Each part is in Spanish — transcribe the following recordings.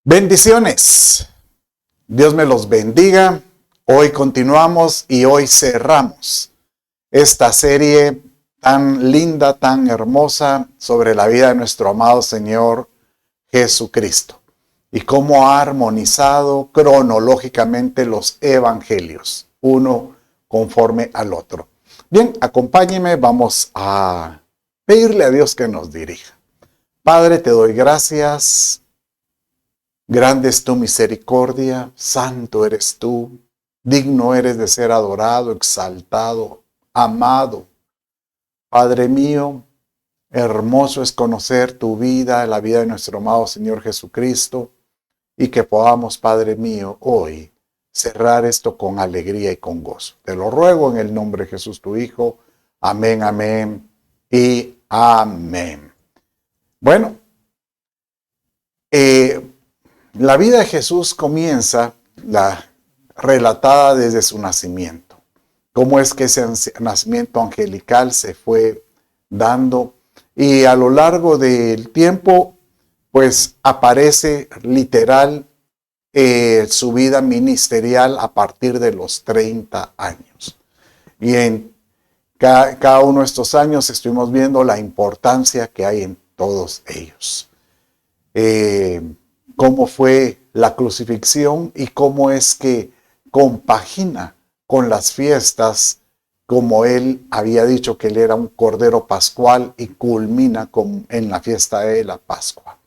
Bendiciones. Dios me los bendiga. Hoy continuamos y hoy cerramos esta serie tan linda, tan hermosa sobre la vida de nuestro amado Señor Jesucristo y cómo ha armonizado cronológicamente los evangelios, uno conforme al otro. Bien, acompáñenme, vamos a pedirle a Dios que nos dirija. Padre, te doy gracias. Grande es tu misericordia, santo eres tú, digno eres de ser adorado, exaltado, amado. Padre mío, hermoso es conocer tu vida, la vida de nuestro amado Señor Jesucristo, y que podamos, Padre mío, hoy cerrar esto con alegría y con gozo. Te lo ruego en el nombre de Jesús tu Hijo. Amén, amén y amén. Bueno, la vida de Jesús comienza relatada desde su nacimiento. Cómo es que ese nacimiento angelical se fue dando y a lo largo del tiempo pues aparece literal su vida ministerial a partir de los 30 años. Y en cada uno de estos años estuvimos viendo la importancia que hay en todos ellos. Cómo fue la crucifixión y cómo es que compagina con las fiestas, como él había dicho que él era un cordero pascual y culmina en la fiesta de la Pascua.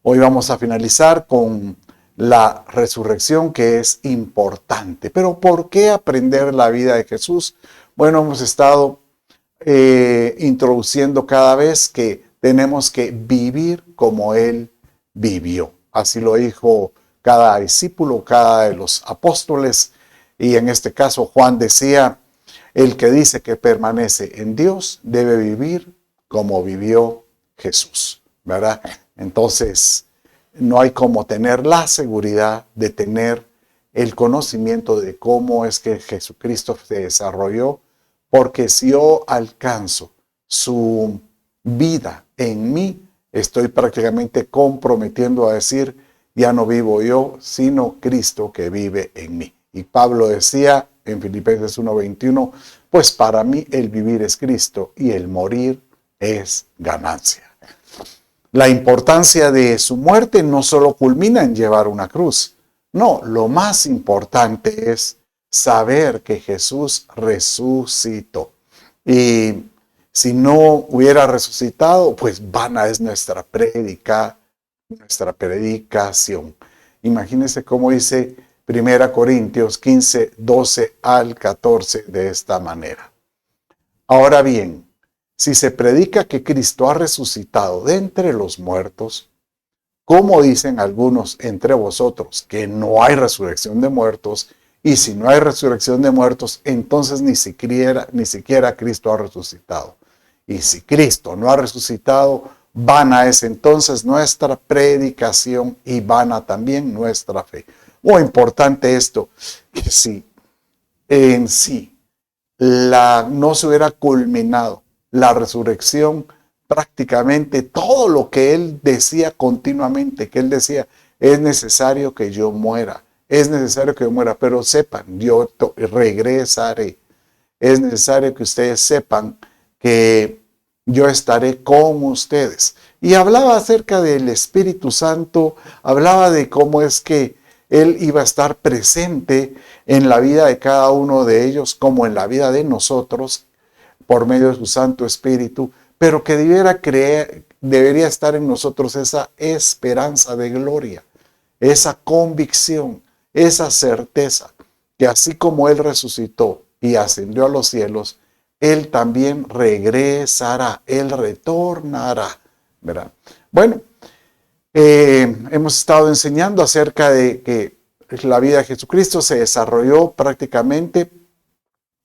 Hoy vamos a finalizar con la resurrección, que es importante. Pero ¿por qué aprender la vida de Jesús? Bueno, hemos estado introduciendo cada vez que tenemos que vivir como él vivió. Así lo dijo cada discípulo, cada de los apóstoles. Y en este caso Juan decía, el que dice que permanece en Dios debe vivir como vivió Jesús, ¿verdad? Entonces, no hay como tener la seguridad de tener el conocimiento de cómo es que Jesucristo se desarrolló, porque si yo alcanzo su vida en mí, estoy prácticamente comprometiendo a decir, ya no vivo yo, sino Cristo que vive en mí. Y Pablo decía en Filipenses 1:21, pues para mí el vivir es Cristo y el morir es ganancia. La importancia de su muerte no solo culmina en llevar una cruz. No, lo más importante es saber que Jesús resucitó. Y si no hubiera resucitado, pues vana es nuestra predicación. Imagínense cómo dice 1 Corintios 15, 12 al 14 de esta manera. Ahora bien, si se predica que Cristo ha resucitado de entre los muertos, ¿cómo dicen algunos entre vosotros que no hay resurrección de muertos? Y si no hay resurrección de muertos, entonces ni siquiera Cristo ha resucitado. Y si Cristo no ha resucitado, vana es entonces nuestra predicación y vana también nuestra fe. Muy importante esto, que si en sí no se hubiera culminado la resurrección, prácticamente todo lo que él decía continuamente, que él decía, es necesario que yo muera, es necesario que yo muera, pero sepan, yo regresaré. Es necesario que ustedes sepan que yo estaré con ustedes. Y hablaba acerca del Espíritu Santo, hablaba de cómo es que Él iba a estar presente en la vida de cada uno de ellos, como en la vida de nosotros, por medio de su Santo Espíritu, pero que debería estar en nosotros esa esperanza de gloria, esa convicción, esa certeza, que así como Él resucitó y ascendió a los cielos, Él también regresará, Él retornará, ¿verdad? Bueno, hemos estado enseñando acerca de que la vida de Jesucristo se desarrolló prácticamente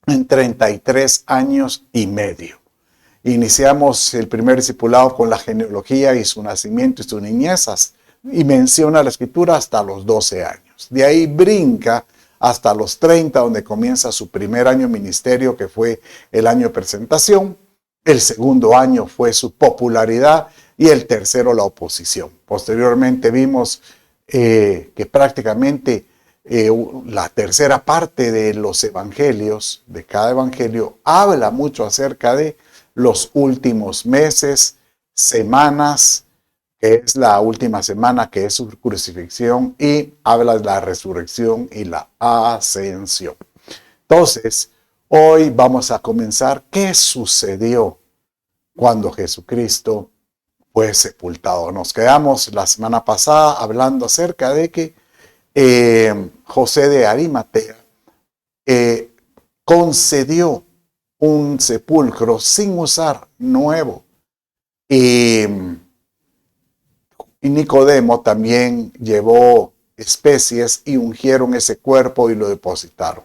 en 33 años y medio. Iniciamos el primer discipulado con la genealogía y su nacimiento y su niñez, y menciona la Escritura hasta los 12 años. De ahí brinca hasta los 30, donde comienza su primer año de ministerio, que fue el año de presentación. El segundo año fue su popularidad y el tercero la oposición. Posteriormente vimos que prácticamente la tercera parte de los evangelios, de cada evangelio, habla mucho acerca de los últimos meses, semanas, que es la última semana, que es su crucifixión, y habla de la resurrección y la ascensión. Entonces, hoy vamos a comenzar qué sucedió cuando Jesucristo fue sepultado. Nos quedamos la semana pasada hablando acerca de que José de Arimatea concedió un sepulcro sin usar nuevo. Y Nicodemo también llevó especies y ungieron ese cuerpo y lo depositaron.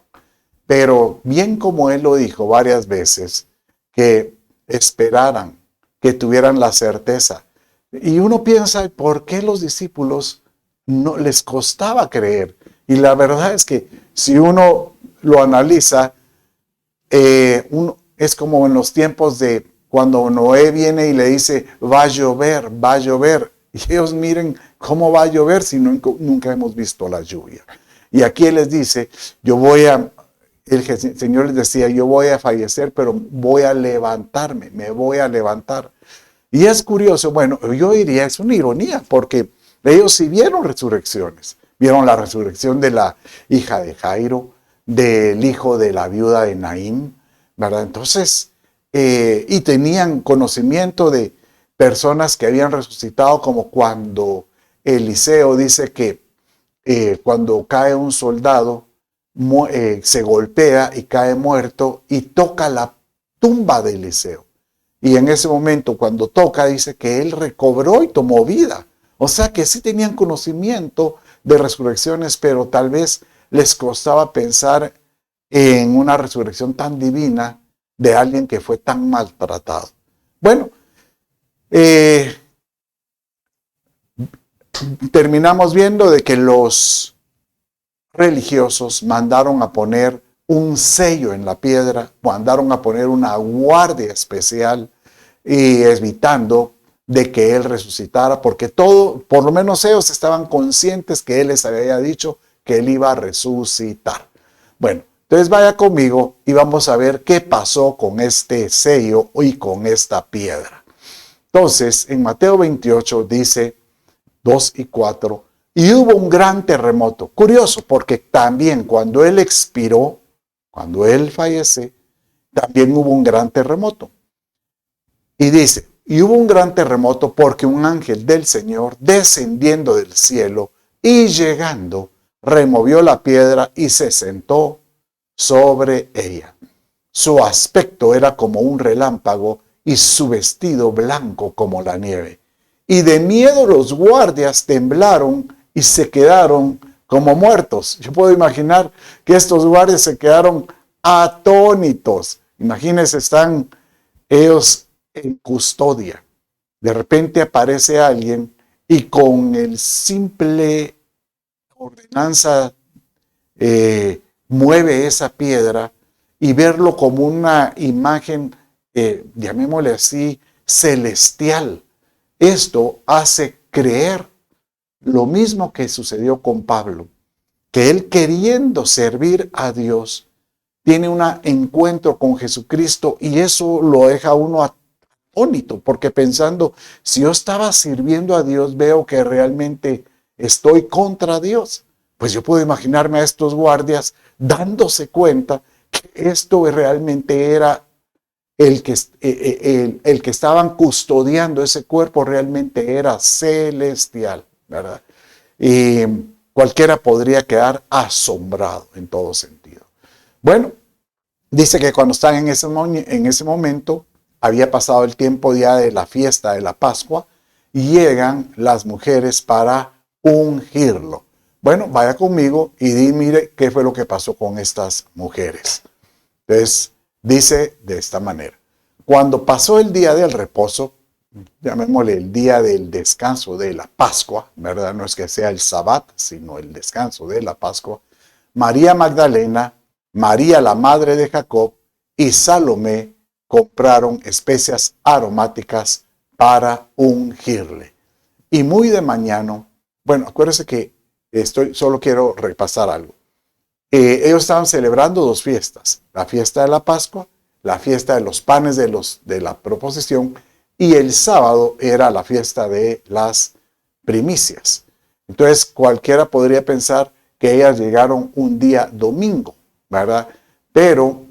Pero bien como él lo dijo varias veces, que esperaran, que tuvieran la certeza. Y uno piensa, ¿por qué los discípulos no les costaba creer? Y la verdad es que si uno lo analiza, es como en los tiempos de cuando Noé viene y le dice, va a llover, va a llover. Y ellos miren cómo va a llover si nunca hemos visto la lluvia. Y aquí él les dice, el Señor les decía, yo voy a fallecer, pero voy a levantarme, me voy a levantar. Y es curioso, bueno, yo diría, es una ironía, porque ellos sí vieron resurrecciones. Vieron la resurrección de la hija de Jairo, del hijo de la viuda de Naín, ¿verdad? Entonces, y tenían conocimiento de personas que habían resucitado, como cuando Eliseo dice que cuando cae un soldado, se golpea y cae muerto y toca la tumba de Eliseo. Y en ese momento, cuando toca, dice que él recobró y tomó vida. O sea que sí tenían conocimiento de resurrecciones, pero tal vez les costaba pensar en una resurrección tan divina de alguien que fue tan maltratado. Bueno, terminamos viendo de que los religiosos mandaron a poner un sello en la piedra, mandaron a poner una guardia especial y evitando de que él resucitara, porque por lo menos ellos estaban conscientes que él les había dicho que él iba a resucitar. Bueno, entonces vaya conmigo y vamos a ver qué pasó con este sello y con esta piedra. Entonces, en Mateo 28 dice 2 y 4, y hubo un gran terremoto. Curioso, porque también cuando él expiró, cuando él fallece, también hubo un gran terremoto. Y dice, y hubo un gran terremoto porque un ángel del Señor, descendiendo del cielo y llegando, removió la piedra y se sentó sobre ella. Su aspecto era como un relámpago y su vestido blanco como la nieve. Y de miedo los guardias temblaron y se quedaron como muertos. Yo puedo imaginar que estos guardias se quedaron atónitos. Imagínense, están ellos en custodia. De repente aparece alguien y con el simple ordenanza mueve esa piedra, y verlo como una imagen, llamémosle así, celestial. Esto hace creer lo mismo que sucedió con Pablo, que él, queriendo servir a Dios, tiene un encuentro con Jesucristo, y eso lo deja uno atónito, porque pensando, si yo estaba sirviendo a Dios, veo que realmente estoy contra Dios. Pues yo puedo imaginarme a estos guardias dándose cuenta que esto realmente era el que estaban custodiando ese cuerpo, realmente era celestial, ¿verdad? Y cualquiera podría quedar asombrado en todo sentido. Bueno, dice que cuando están en ese momento, había pasado el tiempo ya de la fiesta de la Pascua, y llegan las mujeres para ungirlo. Bueno, vaya conmigo y mire qué fue lo que pasó con estas mujeres. Entonces, dice de esta manera: cuando pasó el día del reposo, llamémosle el día del descanso de la Pascua, ¿verdad? No es que sea el Sabbat, sino el descanso de la Pascua, María Magdalena, María la madre de Jacob y Salomé compraron especias aromáticas para ungirle. Y muy de mañana, bueno, acuérdense que solo quiero repasar algo. Ellos estaban celebrando dos fiestas, la fiesta de la Pascua, la fiesta de los panes de la proposición, y el sábado era la fiesta de las primicias. Entonces cualquiera podría pensar que ellas llegaron un día domingo, ¿verdad? Pero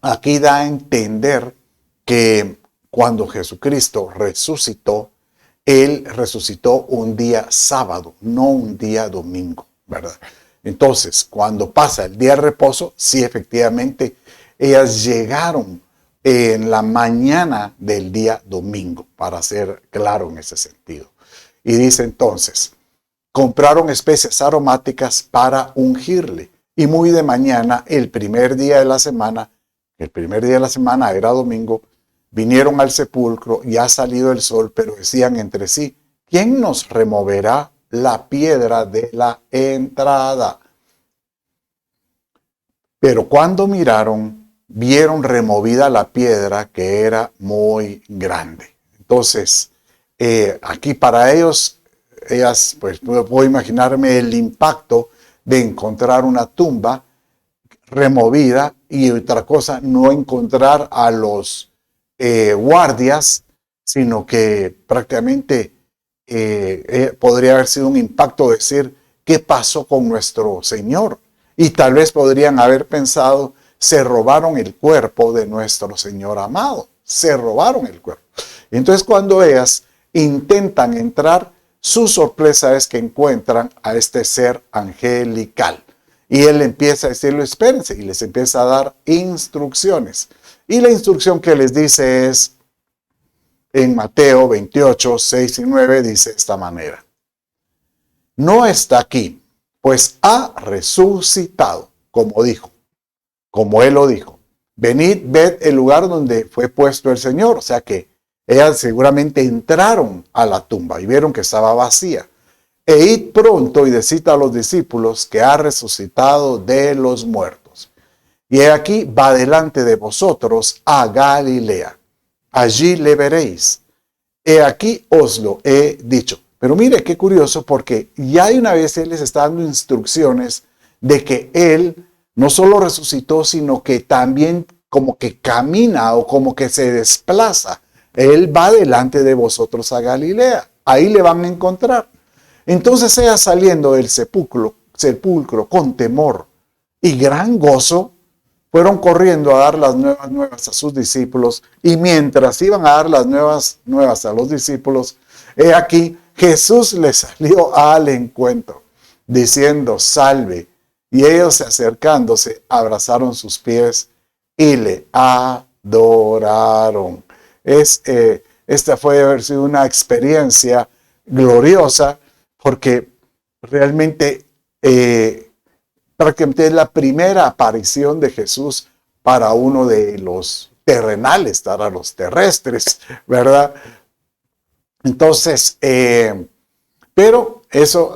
aquí da a entender que cuando Jesucristo resucitó, Él resucitó un día sábado, no un día domingo, ¿verdad? Entonces, cuando pasa el día de reposo, sí, efectivamente, ellas llegaron en la mañana del día domingo, para ser claro en ese sentido. Y dice entonces, compraron especias aromáticas para ungirle. Y muy de mañana, el primer día de la semana era domingo, vinieron al sepulcro, ya ha salido el sol, pero decían entre sí, ¿quién nos removerá la piedra de la entrada? Pero cuando miraron, vieron removida la piedra, que era muy grande. Entonces, aquí para ellas, pues puedo imaginarme el impacto de encontrar una tumba removida, y otra cosa, no encontrar a los guardias, sino que prácticamente podría haber sido un impacto decir, ¿qué pasó con nuestro Señor? Y tal vez podrían haber pensado, se robaron el cuerpo de nuestro Señor amado, se robaron el cuerpo. Entonces cuando ellas intentan entrar, su sorpresa es que encuentran a este ser angelical. Y él empieza a decirle, espérense, y les empieza a dar instrucciones. Y la instrucción que les dice es, en Mateo 28, 6 y 9, dice de esta manera. No está aquí, pues ha resucitado, como dijo, como él lo dijo. Venid, ved el lugar donde fue puesto el Señor. O sea que ellas seguramente entraron a la tumba y vieron que estaba vacía. E id pronto y decid a los discípulos que ha resucitado de los muertos. Y he aquí va delante de vosotros a Galilea. Allí le veréis. He aquí os lo he dicho. Pero mire qué curioso, porque ya de una vez él les está dando instrucciones de que él no solo resucitó, sino que también como que camina o como que se desplaza. Él va delante de vosotros a Galilea. Ahí le van a encontrar. Entonces ellas, saliendo del sepulcro con temor y gran gozo, fueron corriendo a dar las nuevas a sus discípulos. Y mientras iban a dar las nuevas a los discípulos, he aquí Jesús les salió al encuentro, diciendo, salve. Y ellos, acercándose, abrazaron sus pies y le adoraron. Esta fue haber sido una experiencia gloriosa, porque realmente prácticamente es la primera aparición de Jesús para uno de los terrenales, para los terrestres, ¿verdad? Entonces, pero eso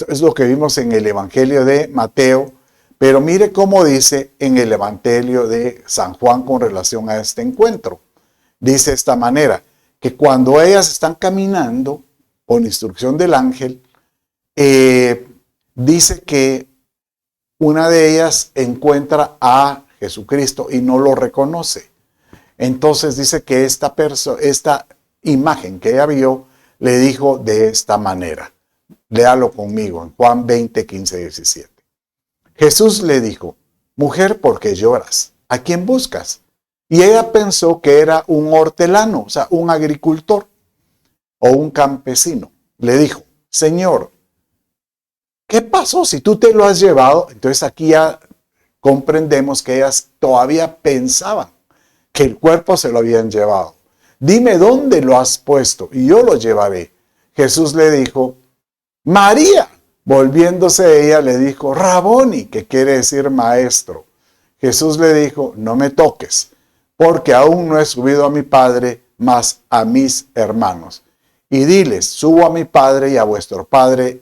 es lo que vimos en el Evangelio de Mateo, pero mire cómo dice en el Evangelio de San Juan con relación a este encuentro. Dice de esta manera, que cuando ellas están caminando, por instrucción del ángel, dice que una de ellas encuentra a Jesucristo y no lo reconoce. Entonces dice que esta imagen que ella vio le dijo de esta manera. Léalo conmigo en Juan 20, 15, 17. Jesús le dijo, mujer, ¿por qué lloras? ¿A quién buscas? Y ella pensó que era un hortelano, o sea, un agricultor o un campesino. Le dijo, Señor, ¿qué pasó si tú te lo has llevado? Entonces aquí ya comprendemos que ellas todavía pensaban que el cuerpo se lo habían llevado. Dime dónde lo has puesto y yo lo llevaré. Jesús le dijo, María. Volviéndose ella le dijo, Raboni, que quiere decir maestro. Jesús le dijo, no me toques, porque aún no he subido a mi Padre, mas a mis hermanos. Y diles, subo a mi Padre y a vuestro Padre.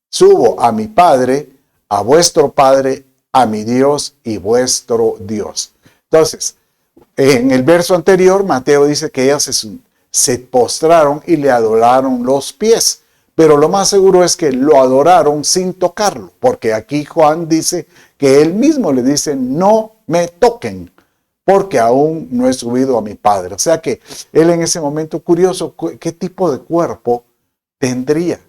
Subo a mi Padre, a vuestro Padre, a mi Dios y vuestro Dios. Entonces, en el verso anterior, Mateo dice que ellas se postraron y le adoraron los pies. pero lo más seguro es que lo adoraron sin tocarlo, porque aquí Juan dice que él mismo le dice, no me toquen, porque aún no he subido a mi Padre. O sea que él en ese momento, curioso, ¿qué tipo de cuerpo tendría?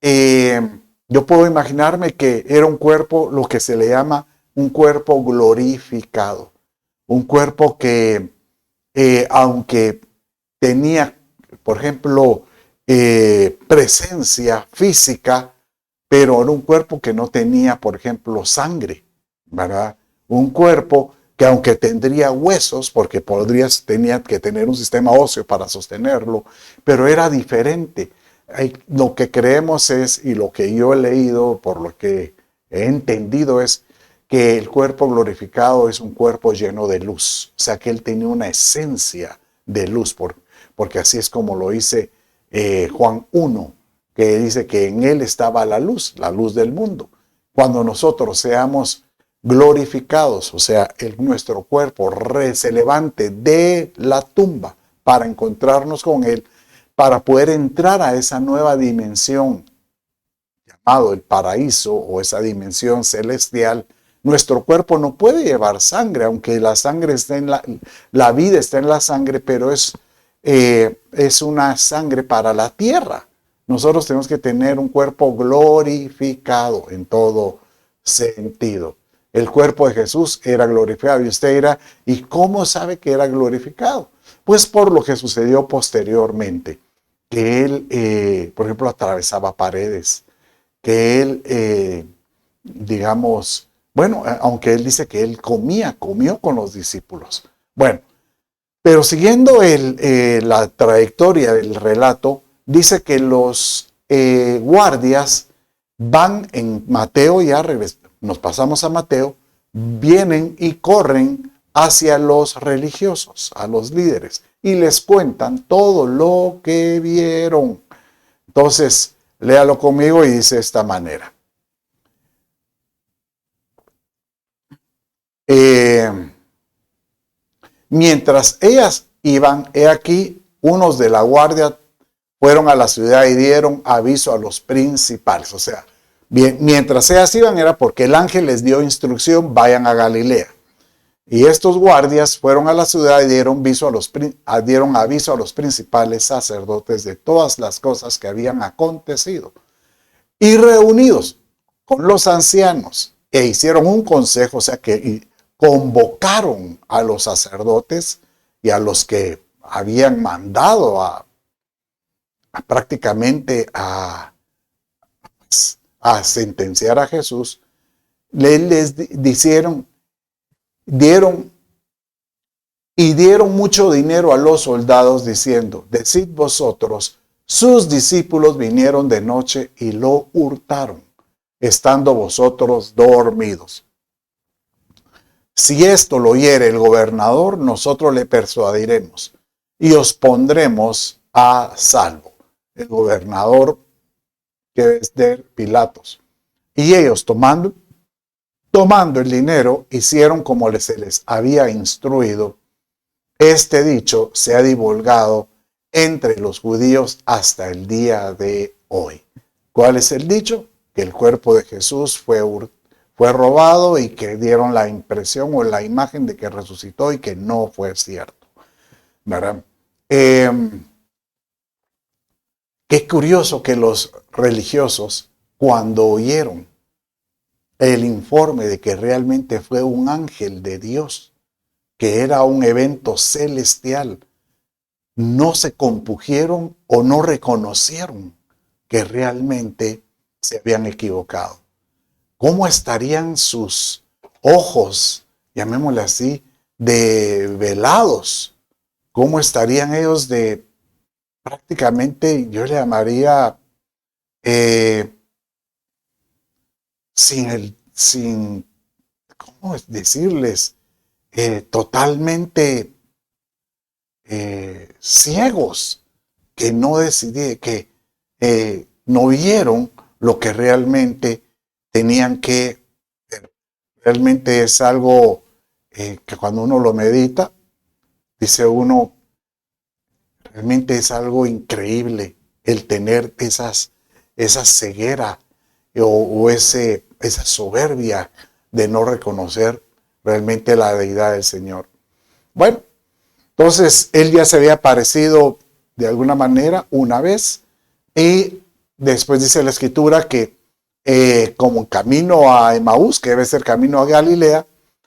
Yo puedo imaginarme que era un cuerpo, lo que se le llama un cuerpo glorificado, un cuerpo que, aunque tenía, por ejemplo, presencia física, pero era un cuerpo que no tenía, por ejemplo, sangre, ¿verdad? Un cuerpo que aunque tendría huesos, porque tenía que tener un sistema óseo para sostenerlo, pero era diferente. Lo que creemos es, y lo que yo he leído, por lo que he entendido, es que el cuerpo glorificado es un cuerpo lleno de luz. O sea, que él tenía una esencia de luz, porque así es como lo dice Juan 1, que dice que en él estaba la luz del mundo. Cuando nosotros seamos glorificados, o sea, nuestro cuerpo se levante de la tumba para encontrarnos con él, para poder entrar a esa nueva dimensión llamado el paraíso o esa dimensión celestial, nuestro cuerpo no puede llevar sangre, aunque la sangre está la vida está en la sangre, pero es una sangre para la tierra. Nosotros tenemos que tener un cuerpo glorificado en todo sentido. El cuerpo de Jesús era glorificado y usted dirá, ¿y cómo sabe que era glorificado? Pues por lo que sucedió posteriormente, que él, por ejemplo, atravesaba paredes, que él, digamos, bueno, aunque él dice que él comió con los discípulos. Bueno, pero siguiendo la trayectoria del relato, dice que los guardias van en Mateo, nos pasamos a Mateo, vienen y corren hacia los religiosos, a los líderes, y les cuentan todo lo que vieron. Entonces, léalo conmigo y dice de esta manera. Mientras ellas iban, he aquí, unos de la guardia fueron a la ciudad y dieron aviso a los principales. O sea, bien, mientras ellas iban era porque el ángel les dio instrucción, vayan a Galilea. Y estos guardias fueron a la ciudad y dieron aviso a los principales sacerdotes de todas las cosas que habían acontecido. Y reunidos con los ancianos, e hicieron un consejo, o sea que convocaron a los sacerdotes y a los que habían mandado prácticamente a sentenciar a Jesús, les dieron mucho dinero a los soldados diciendo, decid vosotros, sus discípulos vinieron de noche y lo hurtaron, estando vosotros dormidos. Si esto lo oyere el gobernador, nosotros le persuadiremos y os pondremos a salvo. El gobernador, que es de Pilatos. Y ellos tomando el dinero, hicieron como se les había instruido. Este dicho se ha divulgado entre los judíos hasta el día de hoy. ¿Cuál es el dicho? Que el cuerpo de Jesús fue robado y que dieron la impresión o la imagen de que resucitó y que no fue cierto, ¿verdad? Qué curioso que los religiosos, cuando oyeron el informe de que realmente fue un ángel de Dios, que era un evento celestial, no se compugieron o no reconocieron que realmente se habían equivocado. ¿Cómo estarían sus ojos, llamémosle así, de velados? ¿Cómo estarían ellos de prácticamente, yo le llamaría, sin, ¿cómo decirles? Totalmente ciegos, que no no vieron lo que realmente tenían que ver. Realmente es algo que cuando uno lo medita, dice uno, realmente es algo increíble el tener esa ceguera o esa soberbia de no reconocer realmente la deidad del Señor. Bueno, entonces él ya se había aparecido de alguna manera una vez y después dice la escritura que como camino a Emaús, que debe ser camino a Galilea,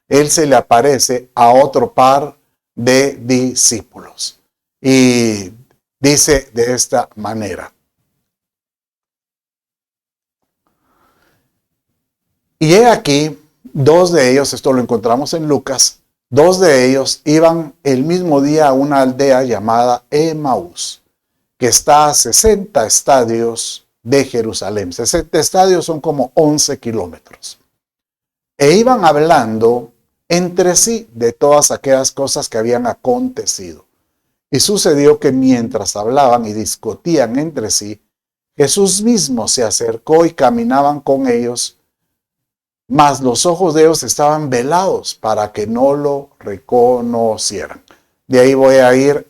él se le aparece a otro par de discípulos. Y dice de esta manera. Y he aquí, dos de ellos, esto lo encontramos en Lucas, dos de ellos iban el mismo día a una aldea llamada Emaús, que está a 60 estadios de Jerusalén. 60 estadios son como 11 kilómetros. E iban hablando entre sí de todas aquellas cosas que habían acontecido. Y sucedió que mientras hablaban y discutían entre sí, Jesús mismo se acercó y caminaban con ellos, mas los ojos de ellos estaban velados para que no lo reconocieran. De ahí voy a ir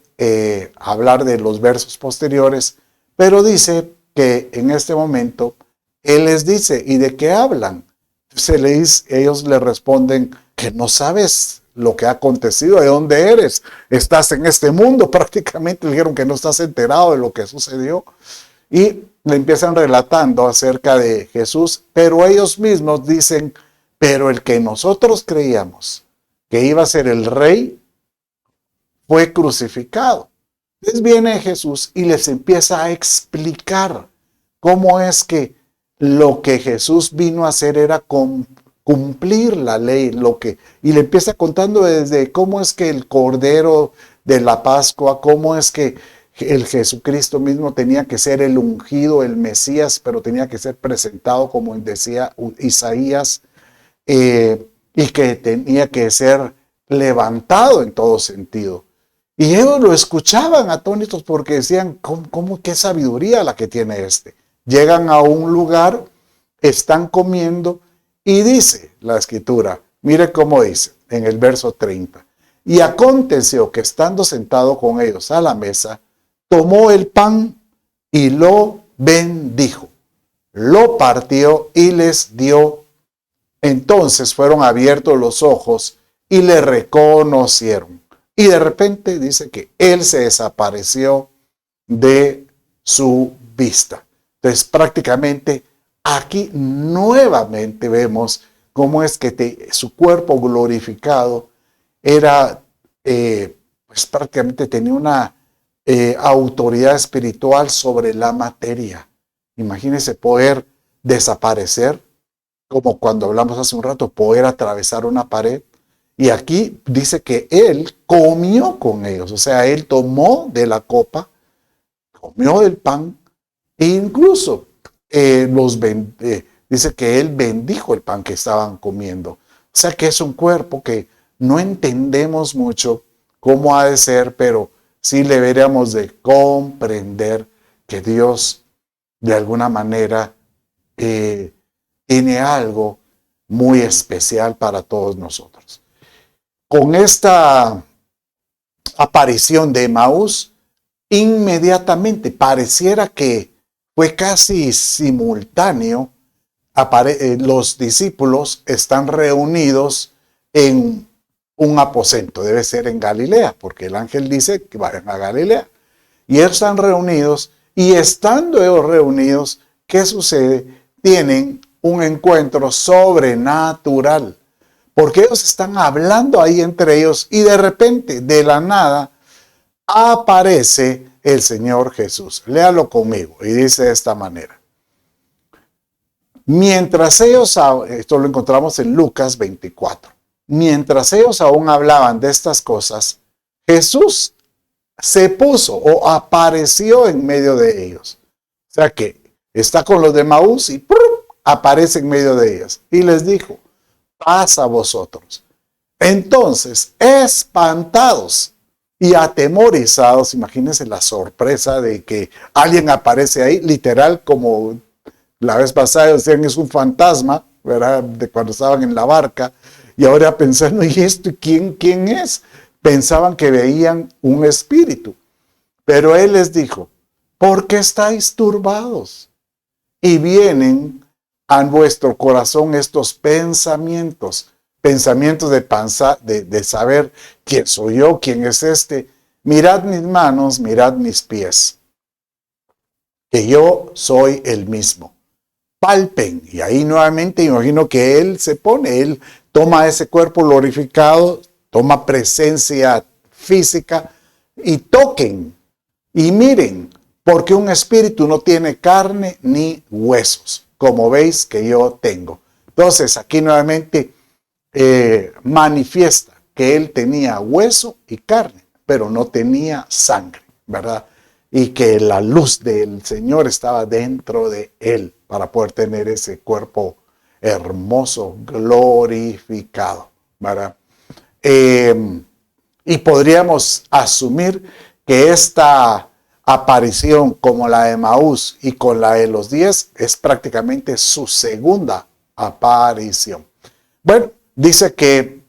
a hablar de los versos posteriores, pero dice que en este momento Él les dice, ¿y de qué hablan? Ellos le responden que no sabes lo que ha acontecido, de dónde eres, estás en este mundo, prácticamente le dijeron que no estás enterado de lo que sucedió. Y le empiezan relatando acerca de Jesús, pero ellos mismos dicen, pero el que nosotros creíamos que iba a ser el rey, fue crucificado. Entonces viene Jesús y les empieza a explicar cómo es que lo que Jesús vino a hacer era cumplir la ley, y le empieza contando desde cómo es que el Cordero de la Pascua, cómo es que el Jesucristo mismo tenía que ser el ungido, el Mesías, pero tenía que ser presentado como decía Isaías, y que tenía que ser levantado en todo sentido. Y ellos lo escuchaban atónitos porque decían, ¿cómo qué sabiduría la que tiene este? Llegan a un lugar, están comiendo y dice la escritura, mire cómo dice en el verso 30. Y aconteció que estando sentado con ellos a la mesa, tomó el pan y lo bendijo, lo partió y les dio. Entonces fueron abiertos los ojos y le reconocieron. Y de repente dice que él se desapareció de su vista. Entonces prácticamente aquí nuevamente vemos cómo es que su cuerpo glorificado era, pues prácticamente tenía una autoridad espiritual sobre la materia. Imagínense poder desaparecer, como cuando hablamos hace un rato, poder atravesar una pared. Y aquí dice que él comió con ellos, o sea, él tomó de la copa, comió del pan, e incluso dice que él bendijo el pan que estaban comiendo. O sea que es un cuerpo que no entendemos mucho cómo ha de ser, pero sí deberíamos de comprender que Dios de alguna manera tiene algo muy especial para todos nosotros. Con esta aparición de Emaús, inmediatamente pareciera que fue casi simultáneo. Los discípulos están reunidos en un aposento, debe ser en Galilea, porque el ángel dice que vayan a Galilea. Y ellos están reunidos, y estando ellos reunidos, ¿qué sucede? Tienen un encuentro sobrenatural, porque ellos están hablando ahí entre ellos, y de repente, de la nada, aparece el Señor Jesús. Léalo conmigo, y dice de esta manera. Mientras ellos, esto lo encontramos en Lucas 24, mientras ellos aún hablaban de estas cosas, Jesús se puso o apareció en medio de ellos. O sea que está con los de Emaús y ¡prum!, aparece en medio de ellos. Y les dijo, paz a vosotros. Entonces, espantados y atemorizados, imagínense la sorpresa de que alguien aparece ahí, literal, como la vez pasada decían es un fantasma, ¿verdad? De cuando estaban en la barca, y ahora pensando, ¿y esto quién es? Pensaban que veían un espíritu. Pero él les dijo, ¿por qué estáis turbados? y vienen a vuestro corazón estos pensamientos de saber quién soy yo, quién es este. Mirad mis manos, mirad mis pies, que yo soy el mismo. Palpen, y ahí nuevamente imagino que él toma ese cuerpo glorificado, toma presencia física, y toquen, y miren, porque un espíritu no tiene carne ni huesos, como veis que yo tengo. Entonces, aquí nuevamente manifiesta que él tenía hueso y carne, pero no tenía sangre, ¿verdad? Y que la luz del Señor estaba dentro de él para poder tener ese cuerpo hermoso, glorificado, ¿verdad? Y podríamos asumir que esta aparición, como la de Maús y con la de los 10, es prácticamente su segunda aparición. Bueno, dice que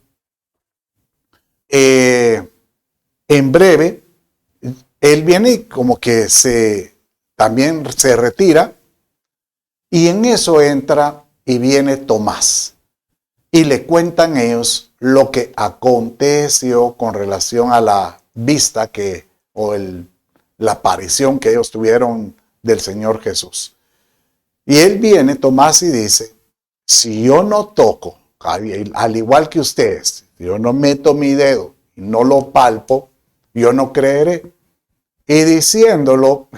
en breve él viene y como que también se retira, y en eso entra y viene Tomás y le cuentan ellos lo que aconteció con relación a la vista la aparición que ellos tuvieron del Señor Jesús. Y él viene, Tomás, y dice: si yo no toco, al igual que ustedes, si yo no meto mi dedo y no lo palpo, yo no creeré. Y diciéndolo,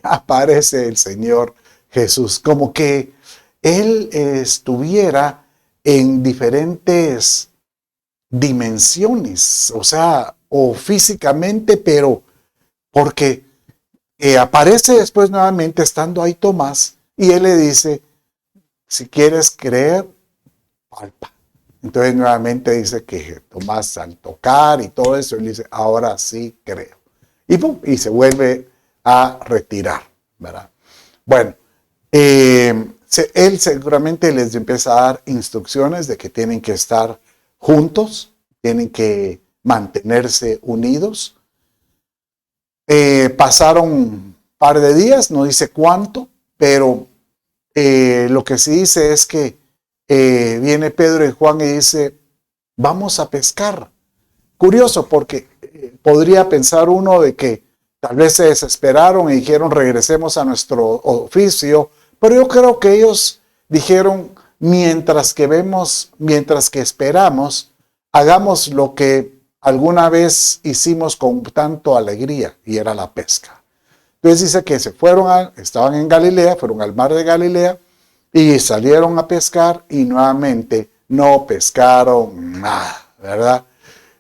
aparece el Señor Jesús, como que él estuviera en diferentes dimensiones, o físicamente, pero porque aparece después nuevamente estando ahí Tomás, y él le dice: si quieres creer, palpa. Entonces nuevamente dice que Tomás, al tocar y todo eso, él dice: ahora sí creo. Y ¡pum! Y se vuelve a retirar, ¿verdad? Bueno, él seguramente les empieza a dar instrucciones de que tienen que estar juntos, tienen que mantenerse unidos. Pasaron un par de días, no dice cuánto, pero lo que sí dice es que viene Pedro y Juan y dice: vamos a pescar. Curioso, porque podría pensar uno de que tal vez se desesperaron y dijeron: regresemos a nuestro oficio, pero yo creo que ellos dijeron: mientras que esperamos, hagamos lo que alguna vez hicimos con tanto alegría, y era la pesca. Entonces dice que estaban en Galilea, fueron al mar de Galilea y salieron a pescar, y nuevamente no pescaron nada, ¿verdad?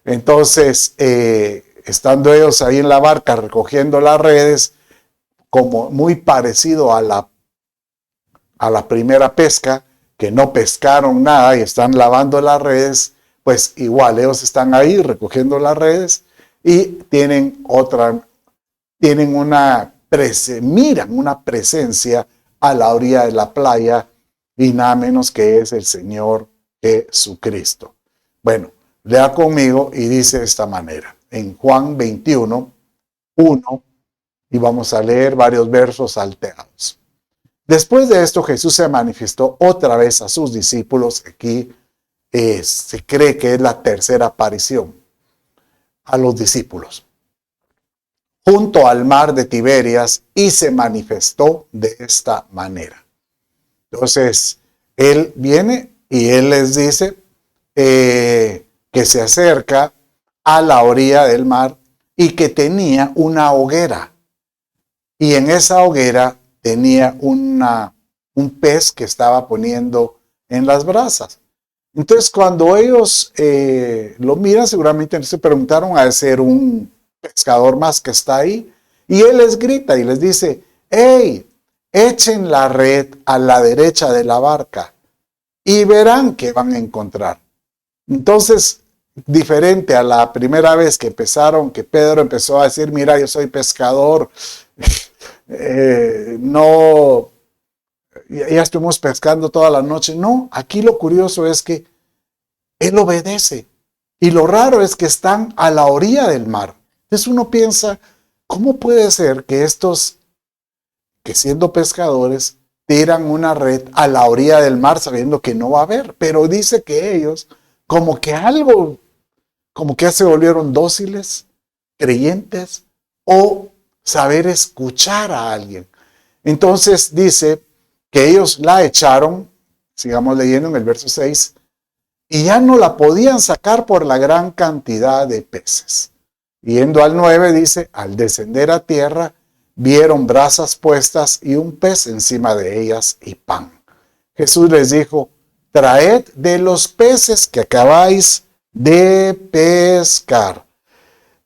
Entonces, estando ellos ahí en la barca recogiendo las redes, como muy parecido a la primera pesca, que no pescaron nada y están lavando las redes, pues igual ellos están ahí recogiendo las redes y miran una presencia a la orilla de la playa, y nada menos que es el Señor Jesucristo. Bueno, lea conmigo y dice de esta manera, en Juan 21, 1, y vamos a leer varios versos salteados. Después de esto, Jesús se manifestó otra vez a sus discípulos. Aquí se cree que es la tercera aparición a los discípulos, junto al mar de Tiberias, y se manifestó de esta manera. Entonces, él viene y él les dice que se acerca a la orilla del mar y que tenía una hoguera. Y en esa hoguera tenía un pez que estaba poniendo en las brasas. Entonces, cuando ellos lo miran, seguramente se preguntaron: a ser un pescador más que está ahí. Y él les grita y les dice: ¡hey! Echen la red a la derecha de la barca y verán que van a encontrar. Entonces, diferente a la primera vez que Pedro empezó a decir: mira, yo soy pescador, no, ya estuvimos pescando toda la noche. No, aquí lo curioso es que él obedece. Y lo raro es que están a la orilla del mar. Entonces uno piensa: ¿cómo puede ser que estos, que siendo pescadores, tiran una red a la orilla del mar sabiendo que no va a haber. Pero dice que ellos como que ya se volvieron dóciles, creyentes, o saber escuchar a alguien. Entonces dice que ellos la echaron, sigamos leyendo en el verso 6, y ya no la podían sacar por la gran cantidad de peces. Yendo al 9 dice, al descender a tierra, vieron brasas puestas y un pez encima de ellas y pan. Jesús les dijo, traed de los peces que acabáis de pescar.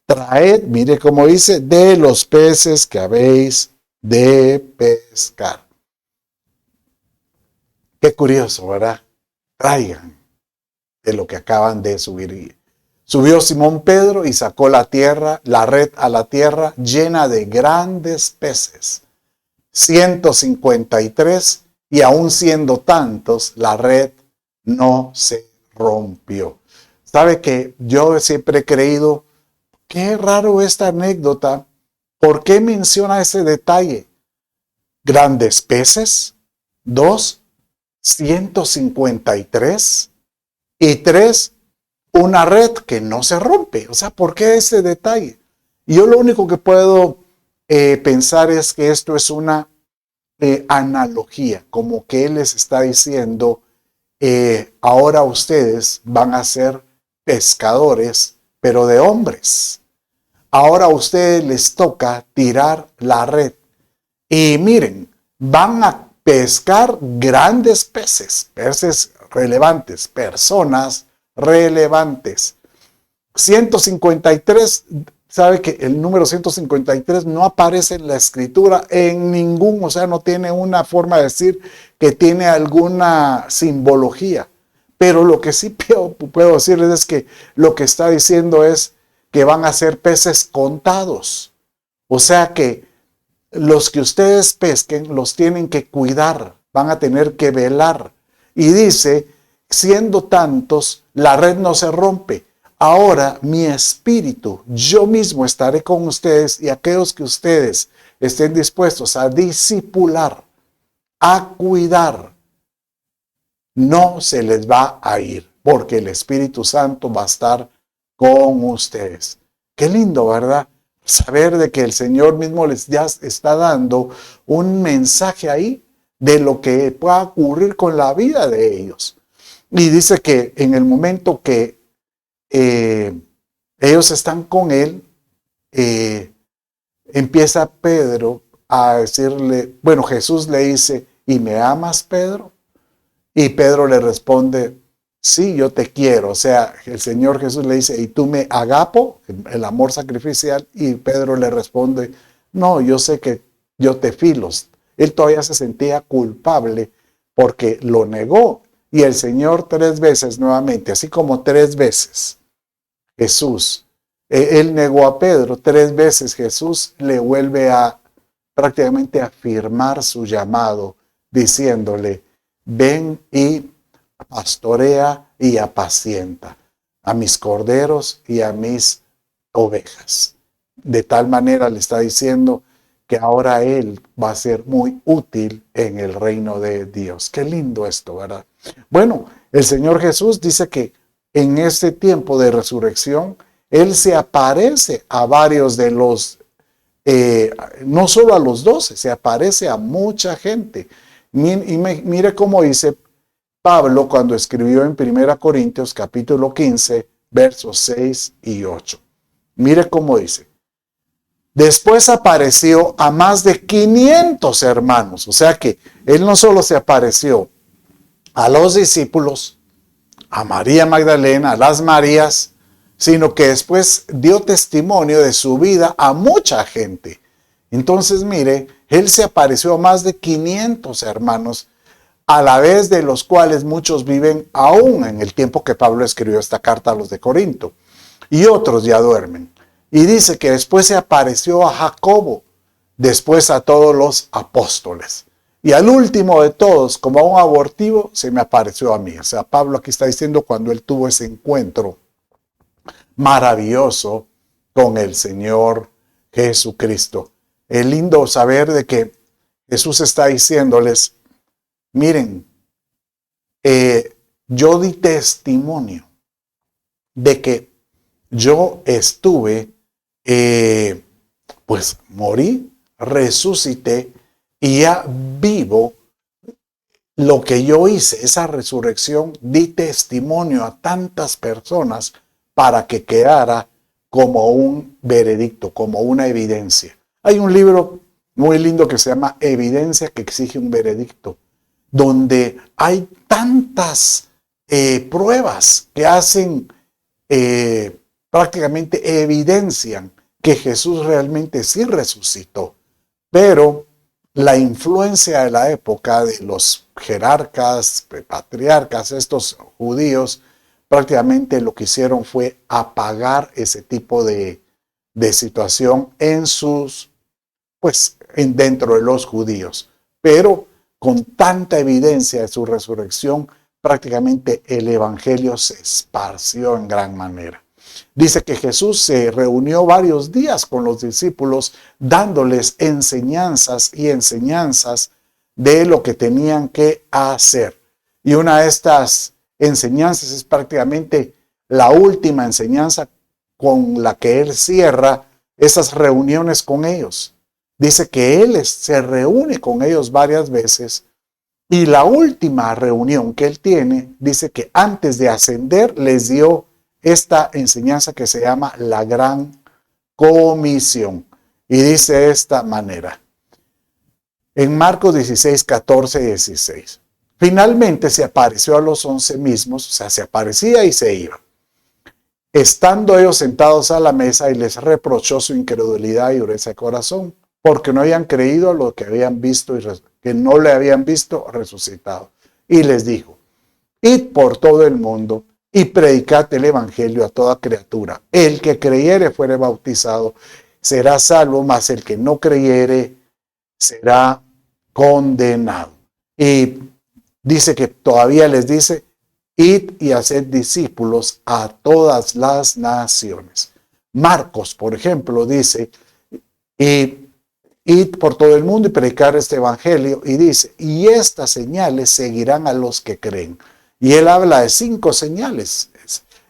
Traed, mire cómo dice, de los peces que habéis de pescar. Qué curioso, ¿verdad? Traigan de lo que acaban de subir. Subió Simón Pedro y sacó la red a la tierra llena de grandes peces. 153, y aún siendo tantos, la red no se rompió. ¿Sabe que yo siempre he creído, qué raro esta anécdota? ¿Por qué menciona ese detalle? Grandes peces, 2, 153, y 3, una red que no se rompe. O sea, ¿por qué ese detalle? Y yo lo único que puedo pensar es que esto es una analogía, como que Él les está diciendo, ahora ustedes van a ser pescadores, pero de hombres. Ahora a ustedes les toca tirar la red. Y miren, van a pescar grandes peces relevantes, personas relevantes. 153, sabe que el número 153 no aparece en la escritura en ningún, o sea, no tiene una forma de decir que tiene alguna simbología. Pero lo que sí puedo decirles es que lo que está diciendo es que van a ser peces contados. O sea que los que ustedes pesquen los tienen que cuidar, van a tener que velar. Y dice, siendo tantos, la red no se rompe. Ahora mi espíritu, yo mismo estaré con ustedes, y aquellos que ustedes estén dispuestos a discipular, a cuidar, no se les va a ir, porque el Espíritu Santo va a estar con ustedes. Qué lindo, ¿verdad? Saber de que el Señor mismo les ya está dando un mensaje ahí de lo que pueda ocurrir con la vida de ellos. Y dice que en el momento que ellos están con Él, empieza Pedro a decirle, bueno, Jesús le dice, ¿y me amas, Pedro? Y Pedro le responde, sí, yo te quiero. O sea, el Señor Jesús le dice, ¿y tú me agapo? El amor sacrificial. Y Pedro le responde, no, yo sé que yo te filos. Él todavía se sentía culpable porque lo negó. Y el Señor 3 veces nuevamente, así como 3 veces Jesús, él negó a Pedro, 3 veces Jesús le vuelve a prácticamente afirmar su llamado, diciéndole, ven y pastorea y apacienta a mis corderos y a mis ovejas. De tal manera le está diciendo que ahora él va a ser muy útil en el reino de Dios. Qué lindo esto, ¿verdad? Bueno, el Señor Jesús dice que en este tiempo de resurrección, Él se aparece a varios de los, no solo a los 12, se aparece a mucha gente. Y mire cómo dice Pablo cuando escribió en 1 Corintios capítulo 15, versos 6 y 8. Mire cómo dice. Después apareció a más de 500 hermanos. O sea que Él no solo se apareció a los discípulos, a María Magdalena, a las Marías, sino que después dio testimonio de su vida a mucha gente. Entonces, mire, Él se apareció a más de 500 hermanos, a la vez de los cuales muchos viven aún en el tiempo que Pablo escribió esta carta a los de Corinto, y otros ya duermen. Y dice que después se apareció a Jacobo, después a todos los apóstoles. Y al último de todos, como a un abortivo, se me apareció a mí. O sea, Pablo aquí está diciendo cuando él tuvo ese encuentro maravilloso con el Señor Jesucristo. Es lindo saber de que Jesús está diciéndoles Miren, yo di testimonio de que yo estuve, pues morí, resucité y ya vivo. Lo que yo hice, esa resurrección, di testimonio a tantas personas para que quedara como un veredicto, como una evidencia. Hay un libro muy lindo que se llama Evidencia que exige un veredicto, donde hay tantas pruebas que hacen, prácticamente evidencian que Jesús realmente sí resucitó. Pero la influencia de la época de los jerarcas, patriarcas, estos judíos, prácticamente lo que hicieron fue apagar ese tipo de situación en sus, pues, dentro de los judíos. Pero con tanta evidencia de su resurrección, prácticamente el evangelio se esparció en gran manera. Dice que Jesús se reunió varios días con los discípulos dándoles enseñanzas y enseñanzas de lo que tenían que hacer. Y una de estas enseñanzas es prácticamente la última enseñanza con la que él cierra esas reuniones con ellos. Dice que él se reúne con ellos varias veces y la última reunión que él tiene, dice que antes de ascender les dio esta enseñanza que se llama la Gran Comisión. Y dice de esta manera, en Marcos 16, 14 y 16. Finalmente se apareció a los 11 mismos, o sea, se aparecía y se iba. Estando ellos sentados a la mesa y les reprochó su incredulidad y dureza de corazón, porque no habían creído a lo que habían visto y que no le habían visto resucitado. Y les dijo, id por todo el mundo y predicad el evangelio a toda criatura. El que creyere fuere bautizado, será salvo, mas el que no creyere será condenado. Y dice que todavía les dice, id y haced discípulos a todas las naciones. Marcos, por ejemplo, dice, id por todo el mundo y predicar este evangelio, y dice, y estas señales seguirán a los que creen. Y él habla de 5 señales.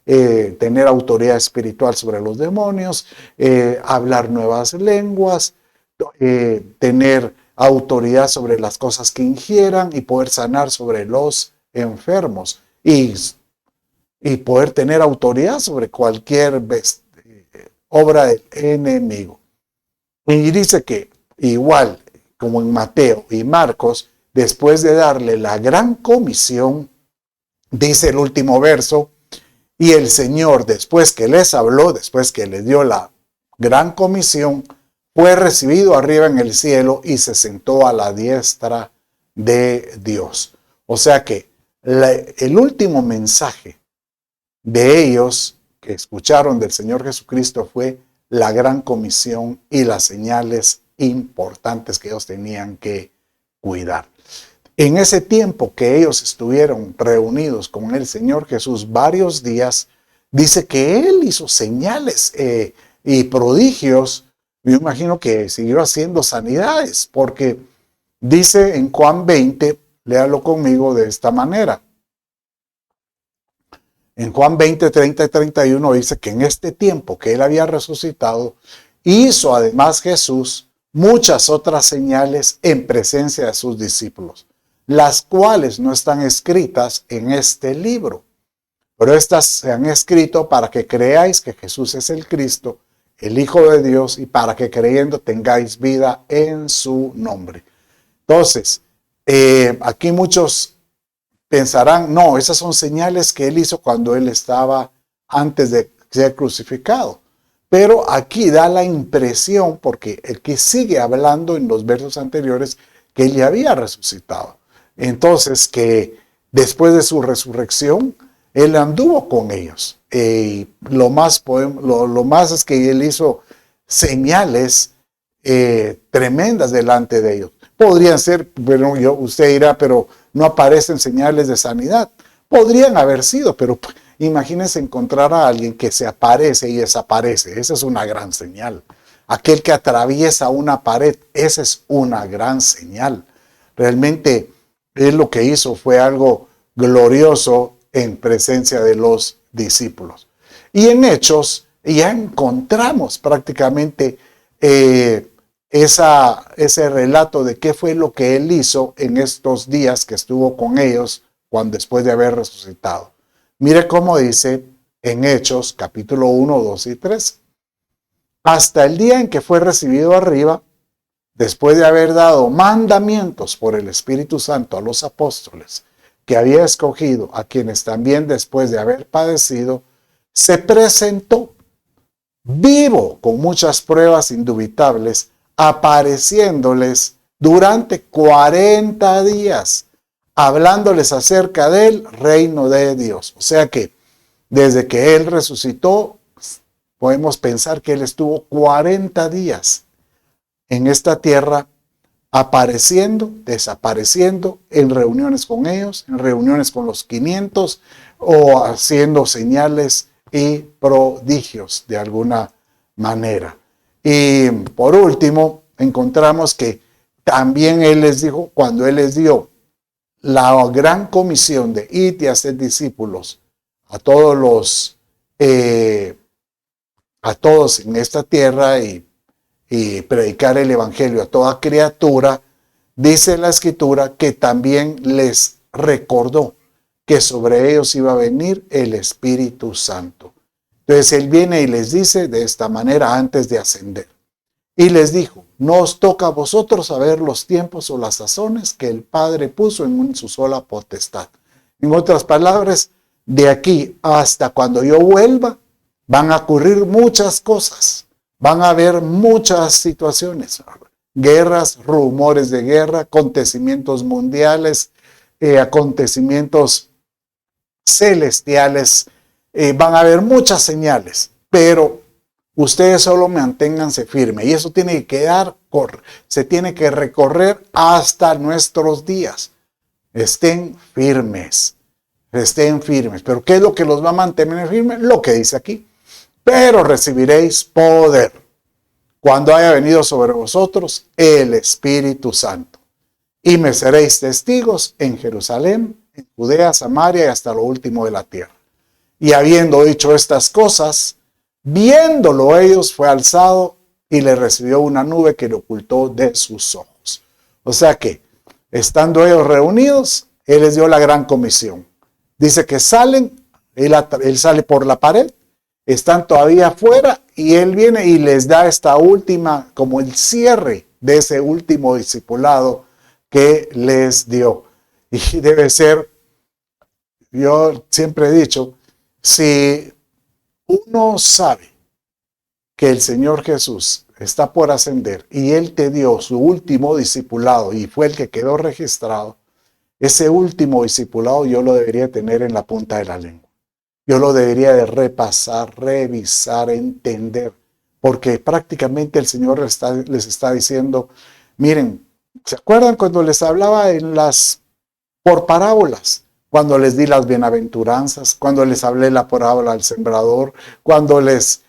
Tener autoridad espiritual sobre los demonios, hablar nuevas lenguas, tener autoridad sobre las cosas que ingieran y poder sanar sobre los enfermos y poder tener autoridad sobre cualquier obra del enemigo. Y dice que igual como en Mateo y Marcos, después de darle la gran comisión, dice el último verso, y el Señor, después que les habló, después que les dio la gran comisión, fue recibido arriba en el cielo y se sentó a la diestra de Dios. O sea que el último mensaje de ellos que escucharon del Señor Jesucristo fue la gran comisión y las señales importantes que ellos tenían que cuidar. En ese tiempo que ellos estuvieron reunidos con el Señor Jesús varios días, dice que Él hizo señales y prodigios. Yo imagino que siguió haciendo sanidades, porque dice en Juan 20, léalo conmigo de esta manera. En Juan 20, 30 y 31 dice que en este tiempo que Él había resucitado, hizo además Jesús muchas otras señales en presencia de sus discípulos, las cuales no están escritas en este libro, pero estas se han escrito para que creáis que Jesús es el Cristo, el Hijo de Dios, y para que creyendo tengáis vida en su nombre. Entonces, aquí muchos pensarán, no, esas son señales que Él hizo cuando Él estaba antes de ser crucificado. Pero aquí da la impresión, porque el que sigue hablando en los versos anteriores, que Él ya había resucitado. Entonces, que después de su resurrección, Él anduvo con ellos. Lo más es que Él hizo señales tremendas delante de ellos. Podrían ser, pero usted dirá, pero no aparecen señales de sanidad. Podrían haber sido, pero imagínense encontrar a alguien que se aparece y desaparece. Esa es una gran señal. Aquel que atraviesa una pared, esa es una gran señal. Realmente Él lo que hizo fue algo glorioso en presencia de los discípulos. Y en Hechos ya encontramos prácticamente ese relato de qué fue lo que él hizo en estos días que estuvo con ellos después de haber resucitado. Mire cómo dice en Hechos capítulo 1, 2 y 3. Hasta el día en que fue recibido arriba, después de haber dado mandamientos por el Espíritu Santo a los apóstoles que había escogido, a quienes también después de haber padecido, se presentó vivo con muchas pruebas indubitables, apareciéndoles durante 40 días, hablándoles acerca del reino de Dios. O sea que desde que Él resucitó, podemos pensar que Él estuvo 40 días en esta tierra, apareciendo, desapareciendo, en reuniones con ellos, en reuniones con los 500, o haciendo señales y prodigios de alguna manera. Y por último, encontramos que también Él les dijo, cuando Él les dio la gran comisión de ir y hacer discípulos a todos en esta tierra y predicar el evangelio a toda criatura, dice la escritura que también les recordó que sobre ellos iba a venir el Espíritu Santo. Entonces Él viene y les dice de esta manera antes de ascender. Y les dijo, no os toca a vosotros saber los tiempos o las sazones que el Padre puso en su sola potestad. En otras palabras, de aquí hasta cuando yo vuelva, van a ocurrir muchas cosas. Van a haber muchas situaciones, guerras, rumores de guerra, acontecimientos mundiales, acontecimientos celestiales, van a haber muchas señales, pero ustedes solo manténganse firmes y eso tiene que se tiene que recorrer hasta nuestros días. Estén firmes, pero ¿qué es lo que los va a mantener firmes? Lo que dice aquí. Pero recibiréis poder cuando haya venido sobre vosotros el Espíritu Santo. Y me seréis testigos en Jerusalén, en Judea, Samaria y hasta lo último de la tierra. Y habiendo dicho estas cosas, viéndolo ellos, fue alzado y le recibió una nube que le ocultó de sus ojos. O sea que, estando ellos reunidos, Él les dio la gran comisión. Dice que salen, él sale por la pared, están todavía afuera y Él viene y les da esta última, como el cierre de ese último discipulado que les dio. Y debe ser, yo siempre he dicho, si uno sabe que el Señor Jesús está por ascender y Él te dio su último discipulado y fue el que quedó registrado, ese último discipulado yo lo debería tener en la punta de la lengua. Yo lo debería de repasar, revisar, entender, porque prácticamente el Señor les está diciendo, miren, ¿se acuerdan cuando les hablaba por parábolas? Cuando les di las bienaventuranzas, cuando les hablé la parábola del sembrador, cuando les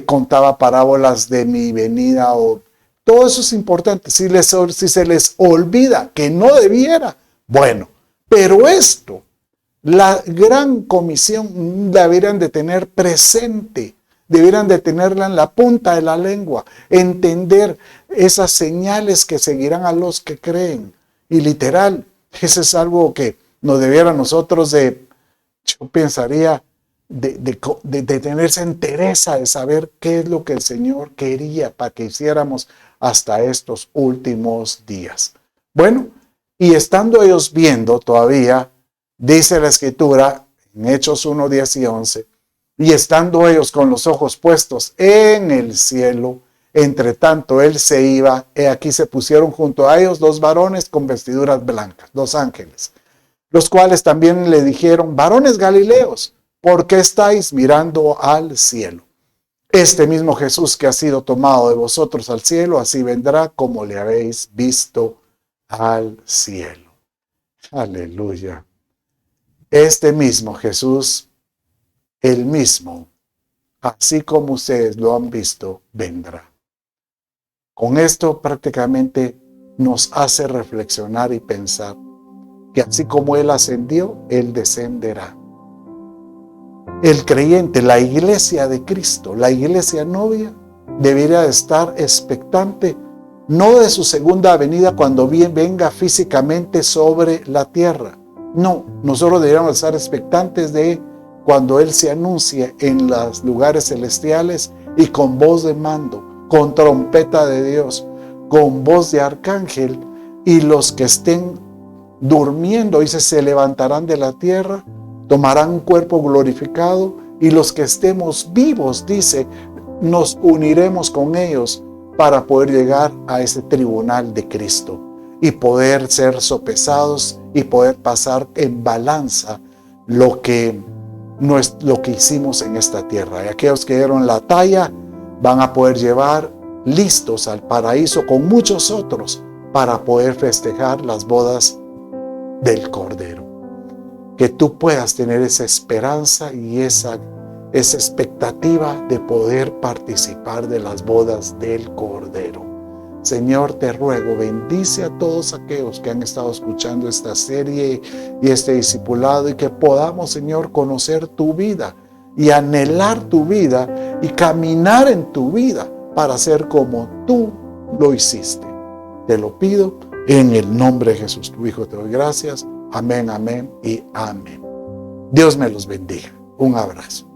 contaba parábolas de mi venida, todo eso es importante. Si se les olvida que no debiera, bueno, pero esto, la gran comisión deberían de tener presente, deberían de tenerla en la punta de la lengua, entender esas señales que seguirán a los que creen. Y literal, eso es algo que nos debiera nosotros yo pensaría, de tener esa entereza de saber qué es lo que el Señor quería para que hiciéramos hasta estos últimos días. Bueno, y estando ellos viendo todavía, dice la Escritura en Hechos 1, 10 y 11, y estando ellos con los ojos puestos en el cielo, entre tanto él se iba, he aquí se pusieron junto a ellos 2 varones con vestiduras blancas, 2 ángeles, los cuales también le dijeron, varones Galileos, ¿por qué estáis mirando al cielo? Este mismo Jesús que ha sido tomado de vosotros al cielo, así vendrá como le habéis visto al cielo. Aleluya. Este mismo Jesús, el mismo, así como ustedes lo han visto, vendrá. Con esto prácticamente nos hace reflexionar y pensar que así como Él ascendió, Él descenderá. El creyente, la iglesia de Cristo, la iglesia novia, debería estar expectante, no de su segunda venida cuando venga físicamente sobre la tierra. No, nosotros deberíamos estar expectantes de cuando Él se anuncie en los lugares celestiales y con voz de mando, con trompeta de Dios, con voz de arcángel, y los que estén durmiendo, dice, se levantarán de la tierra, tomarán un cuerpo glorificado, y los que estemos vivos, dice, nos uniremos con ellos para poder llegar a ese tribunal de Cristo y poder ser sopesados y poder pasar en balanza lo que hicimos en esta tierra. Y aquellos que dieron la talla van a poder llevar listos al paraíso con muchos otros para poder festejar las bodas del Cordero. Que tú puedas tener esa esperanza y esa expectativa de poder participar de las bodas del Cordero. Señor, te ruego, bendice a todos aquellos que han estado escuchando esta serie y este discipulado, y que podamos, Señor, conocer tu vida y anhelar tu vida y caminar en tu vida para ser como tú lo hiciste. Te lo pido en el nombre de Jesús, tu Hijo, te doy gracias. Amén, amén y amén. Dios me los bendiga. Un abrazo.